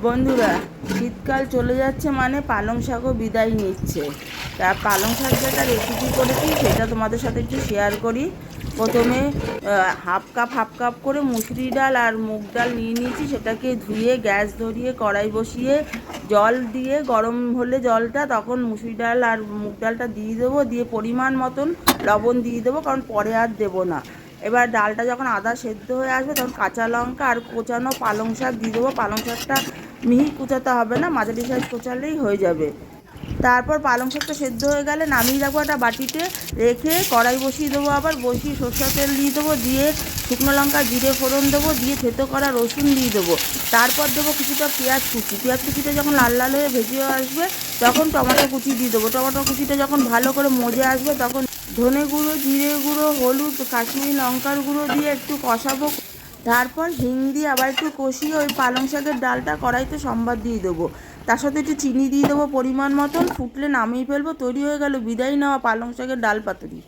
বন্ধুরা, শীতকাল চলে যাচ্ছে মানে পালং শাকও বিদায় নিচ্ছে। তা পালং শাক যেটা রেসিপি করেছি সেটা তোমাদের সাথে একটু শেয়ার করি। প্রথমে হাফ কাপ করে মুসুরি ডাল আর মুগ ডাল নিয়ে নিয়েছি। সেটাকে ধুয়ে গ্যাস ধরিয়ে কড়াই বসিয়ে জল দিয়ে গরম হলে জলটা, তখন মুসুরি ডাল আর মুগ ডালটা দিয়ে দেবো। দিয়ে পরিমাণ মতন লবণ দিয়ে দেবো, কারণ পরে আর দেবো না। এবার ডালটা যখন আদা সেদ্ধ হয়ে আসবে তখন কাঁচা লঙ্কা আর কোচানো পালং শাক দিয়ে দেবো। পালং শাকটা মিহি কুচাতে হবে না, মাঝারি সাইজ কোচালেই হয়ে যাবে। তারপর পালং শাকটা সেদ্ধ হয়ে গেলে নামিয়ে রাখবো একটা বাটিতে, রেখে কড়াই বসিয়ে দেবো। আবার বসিয়ে সরষের তেল দিয়ে দেবো, দিয়ে শুকনো লঙ্কা জিরে ফোড়ন দেবো, দিয়ে থেতো করা রসুন দিয়ে দেবো। তারপর দেবো কিছুটা পেঁয়াজ কুচিটা যখন লাল লাল হয়ে ভেজে আসবে তখন টমেটো কুচি দিয়ে দেবো। টমেটো কুচিটা যখন ভালো করে মজে আসবে তখন ধনে গুঁড়ো, জিরে গুঁড়ো, হলুদ, কাশ্মীরি লঙ্কার গুঁড়ো দিয়ে একটু কষাবো। তারপর হিং দিয়ে আবার একটু কষিয়ে ওই পালং শাকের ডালটা কড়াইতে সম্বাদ দিয়ে দেবো। তার সাথে একটু চিনি দিয়ে দেবো পরিমাণ মতন। ফুটলে নামিয়ে ফেলবো। তৈরি হয়ে গেল বিদায় নেওয়া পালং শাকের ডাল পাতুরি।